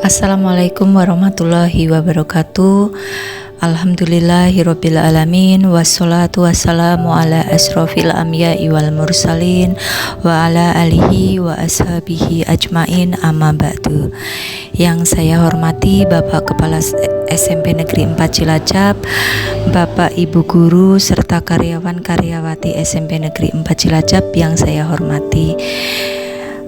Assalamualaikum warahmatullahi wabarakatuh. Alhamdulillahirabbil alamin, wassalatu wassalamu ala asrofil anbiya'i wal mursalin wa ala alihi wa ashabihi ajmain, amma ba'du. Yang saya hormati Bapak Kepala SMP Negeri 4 Cilacap, Bapak Ibu guru serta karyawan-karyawati SMP Negeri 4 Cilacap yang saya hormati.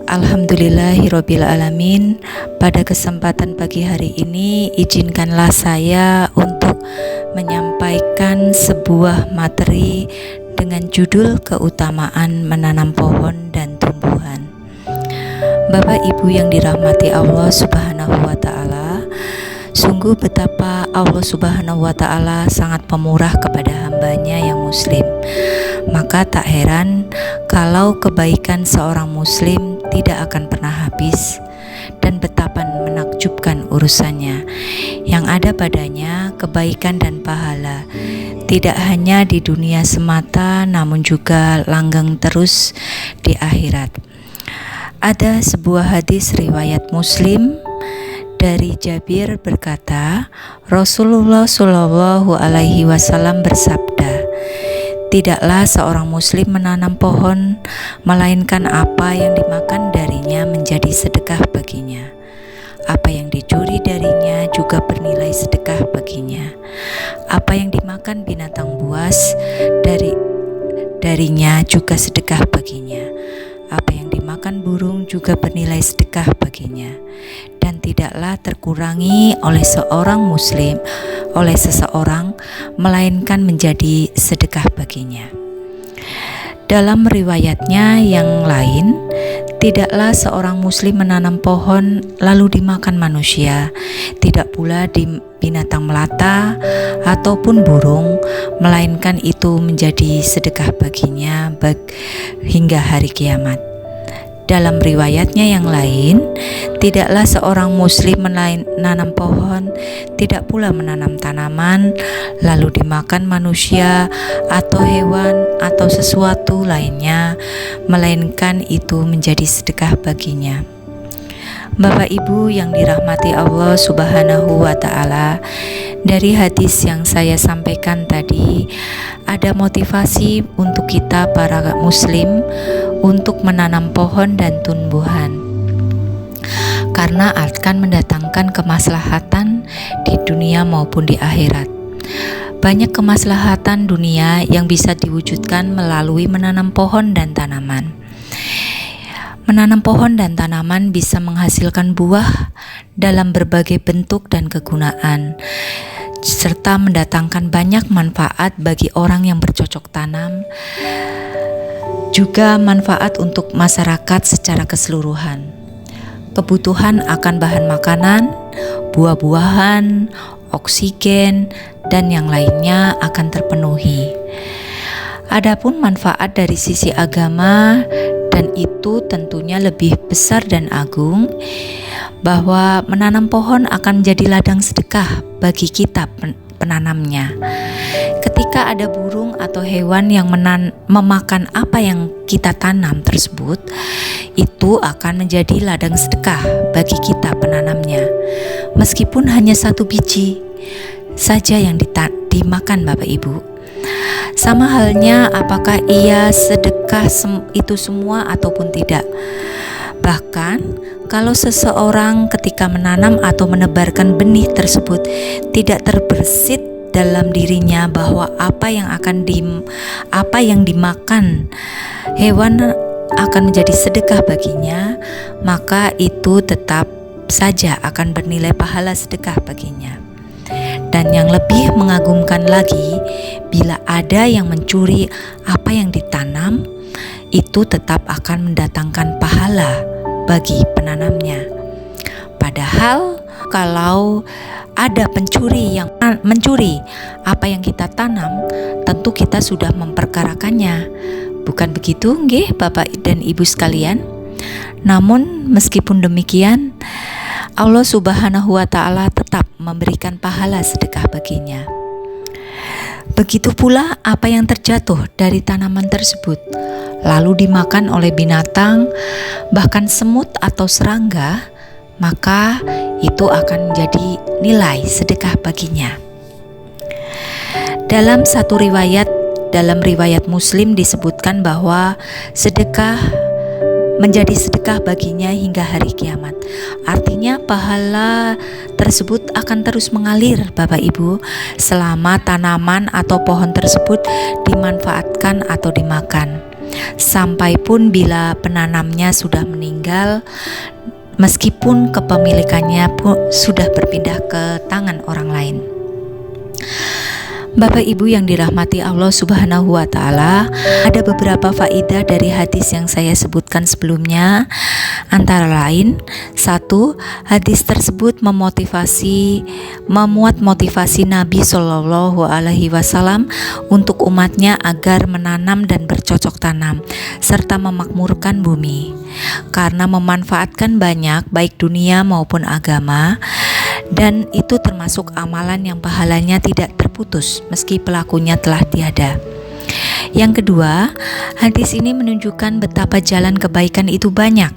Alhamdulillahirabbil alamin. Pada kesempatan pagi hari ini, izinkanlah saya untuk menyampaikan sebuah materi dengan judul keutamaan menanam pohon dan tumbuhan. Bapak Ibu yang dirahmati Allah Subhanahu wa taala, sungguh betapa Allah Subhanahu wa taala sangat pemurah kepada hambanya yang muslim. Maka tak heran kalau kebaikan seorang muslim tidak akan pernah habis, dan betapa menakjubkan urusannya yang ada padanya kebaikan dan pahala, tidak hanya di dunia semata namun juga langgeng terus di akhirat. Ada sebuah hadis riwayat Muslim dari Jabir berkata, Rasulullah Shallallahu Alaihi Wasallam bersabda, tidaklah seorang muslim menanam pohon melainkan apa yang dimakan darinya menjadi sedekah baginya. Apa yang dicuri darinya juga bernilai sedekah baginya. Apa yang dimakan binatang buas darinya juga sedekah baginya. Apa yang dimakan burung juga bernilai sedekah baginya. Dan tidaklah terkurangi oleh seseorang melainkan menjadi sedekah baginya. Dalam riwayatnya yang lain, tidaklah seorang muslim menanam pohon lalu dimakan manusia, tidak pula di binatang melata ataupun burung, melainkan itu menjadi sedekah baginya hingga hari kiamat. Dalam riwayatnya yang lain, tidaklah seorang muslim menanam pohon, tidak pula menanam tanaman, lalu dimakan manusia atau hewan atau sesuatu lainnya, melainkan itu menjadi sedekah baginya. Bapak Ibu yang dirahmati Allah Subhanahu wa taala, dari hadis yang saya sampaikan tadi, ada motivasi untuk kita para muslim untuk menanam pohon dan tumbuhan, karena akan mendatangkan kemaslahatan di dunia maupun di akhirat. Banyak kemaslahatan dunia yang bisa diwujudkan melalui menanam pohon dan tanaman. Menanam pohon dan tanaman bisa menghasilkan buah dalam berbagai bentuk dan kegunaan, serta mendatangkan banyak manfaat bagi orang yang bercocok tanam, juga manfaat untuk masyarakat secara keseluruhan. Kebutuhan akan bahan makanan, buah-buahan, oksigen, dan yang lainnya akan terpenuhi. Adapun manfaat dari sisi agama, dan itu tentunya lebih besar dan agung, bahwa menanam pohon akan menjadi ladang sedekah bagi kita penanamnya. Ketika ada burung atau hewan yang memakan apa yang kita tanam tersebut, itu akan menjadi ladang sedekah bagi kita penanamnya, meskipun hanya satu biji saja yang dimakan Bapak Ibu. Sama halnya apakah ia sedekah itu semua ataupun tidak. Bahkan kalau seseorang ketika menanam atau menebarkan benih tersebut tidak terbersit dalam dirinya bahwa apa yang dimakan hewan akan menjadi sedekah baginya, maka itu tetap saja akan bernilai pahala sedekah baginya. Dan yang lebih mengagumkan lagi, bila ada yang mencuri apa yang ditanam, itu tetap akan mendatangkan pahala bagi penanamnya. Padahal kalau ada pencuri yang mencuri apa yang kita tanam, tentu kita sudah memperkarakannya. Bukan begitu, nggih Bapak dan Ibu sekalian? Namun meskipun demikian, Allah Subhanahu wa taala tetap memberikan pahala sedekah baginya. Begitu pula apa yang terjatuh dari tanaman tersebut lalu dimakan oleh binatang, bahkan semut atau serangga, maka itu akan menjadi nilai sedekah baginya. Dalam riwayat Muslim disebutkan bahwa sedekah menjadi sedekah baginya hingga hari kiamat. Artinya pahala tersebut akan terus mengalir Bapak Ibu selama tanaman atau pohon tersebut dimanfaatkan atau dimakan. Sampai pun bila penanamnya sudah meninggal, meskipun kepemilikannya pun sudah berpindah ke tangan orang lain. Bapak Ibu yang dirahmati Allah Subhanahu wa Ta'ala, ada beberapa faedah dari hadis yang saya sebutkan sebelumnya. Antara lain, 1. Hadis tersebut memuat motivasi Nabi Shallallahu Alaihi Wasallam untuk umatnya agar menanam dan bercocok tanam serta memakmurkan bumi, karena memanfaatkan banyak baik dunia maupun agama. Dan itu termasuk amalan yang pahalanya tidak terputus meski pelakunya telah tiada. Yang kedua, hadis ini menunjukkan betapa jalan kebaikan itu banyak.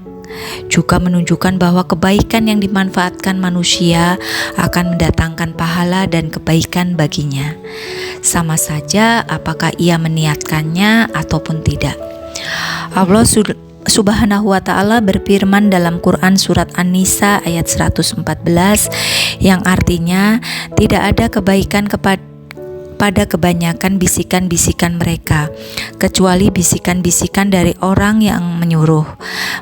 Juga menunjukkan bahwa kebaikan yang dimanfaatkan manusia akan mendatangkan pahala dan kebaikan baginya, sama saja apakah ia meniatkannya ataupun tidak. Allah Subhanahu wa Ta'ala berfirman dalam Quran surat An-Nisa ayat 114 yang artinya tidak ada kebaikan pada kebanyakan bisikan-bisikan mereka, kecuali bisikan-bisikan dari orang yang menyuruh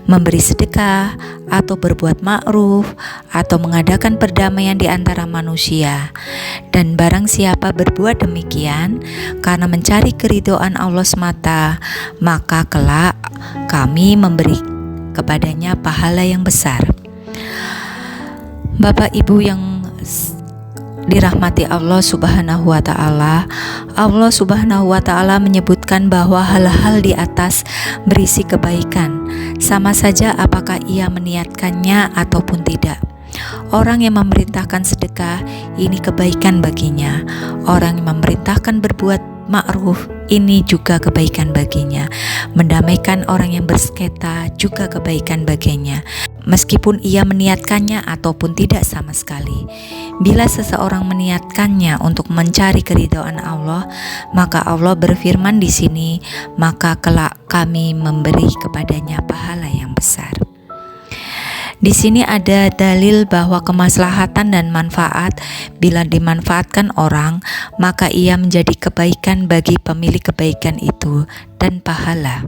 memberi sedekah atau berbuat ma'ruf atau mengadakan perdamaian di antara manusia. Dan barang siapa berbuat demikian karena mencari keridhaan Allah semata, maka kelak kami memberi kepadanya pahala yang besar. Bapak Ibu yang dirahmati Allah Subhanahu wa Ta'ala, Allah Subhanahu wa Ta'ala menyebutkan bahwa hal-hal di atas berisi kebaikan, sama saja apakah ia meniatkannya ataupun tidak. Orang yang memerintahkan sedekah, ini kebaikan baginya. Orang yang memerintahkan berbuat ma'ruf, ini juga kebaikan baginya. Mendamaikan orang yang bersengketa juga kebaikan baginya, meskipun ia meniatkannya ataupun tidak sama sekali. Bila seseorang meniatkannya untuk mencari keridhaan Allah, maka Allah berfirman di sini, maka kelak kami memberi kepadanya pahala yang besar. Di sini ada dalil bahwa kemaslahatan dan manfaat bila dimanfaatkan orang, maka ia menjadi kebaikan bagi pemilik kebaikan itu dan pahala,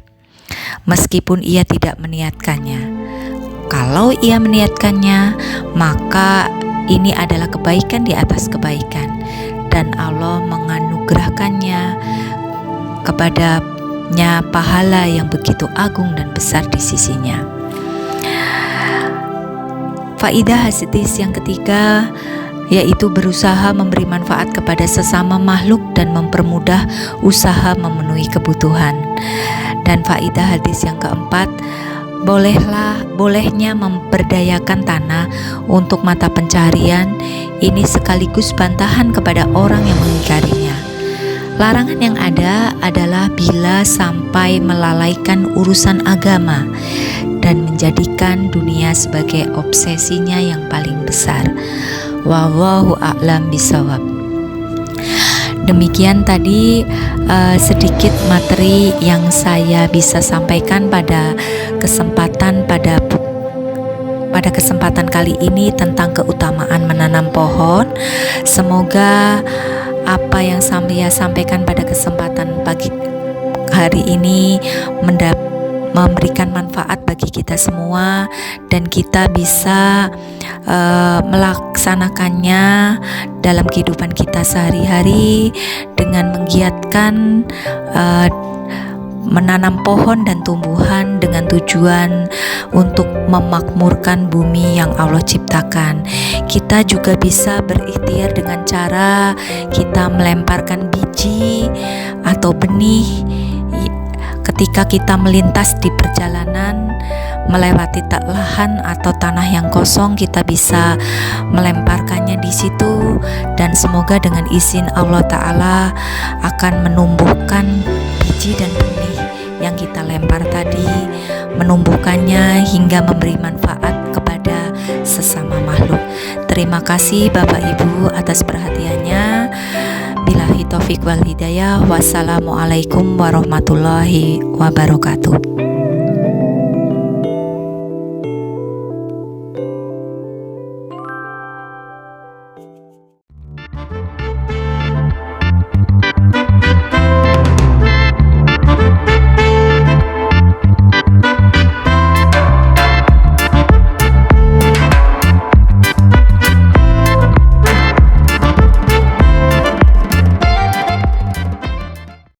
meskipun ia tidak meniatkannya. Kalau ia meniatkannya, maka ini adalah kebaikan di atas kebaikan, dan Allah menganugerahkannya kepadanya pahala yang begitu agung dan besar di sisinya. Faidah hadis yang ketiga yaitu berusaha memberi manfaat kepada sesama makhluk dan mempermudah usaha memenuhi kebutuhan. Dan faidah hadis yang keempat, bolehnya memberdayakan tanah untuk mata pencarian, ini sekaligus bantahan kepada orang yang mengingkarinya. Larangan yang ada adalah bila sampai melalaikan urusan agama dan menjadikan dunia sebagai obsesinya yang paling besar. Wallahu a'lam bishawab. Demikian tadi sedikit materi yang saya bisa sampaikan pada kesempatan kali ini tentang keutamaan menanam pohon. Semoga apa yang saya sampaikan pada kesempatan pagi hari ini memberikan manfaat bagi kita semua, dan kita bisa melaksanakannya dalam kehidupan kita sehari-hari dengan menggiatkan menanam pohon dan tumbuhan dengan tujuan untuk memakmurkan bumi yang Allah ciptakan. Kita juga bisa berikhtiar dengan cara kita melemparkan biji atau benih ketika kita melintas di perjalanan melewati lahan atau tanah yang kosong. Kita bisa melemparkannya di situ, dan semoga dengan izin Allah Ta'ala akan menumbuhkan biji dan benih yang kita lempar tadi, menumbuhkannya hingga memberi manfaat kepada sesama makhluk. Terima kasih Bapak Ibu atas perhatiannya. Billahi taufik wal hidayah. Wassalamualaikum warahmatullahi wabarakatuh.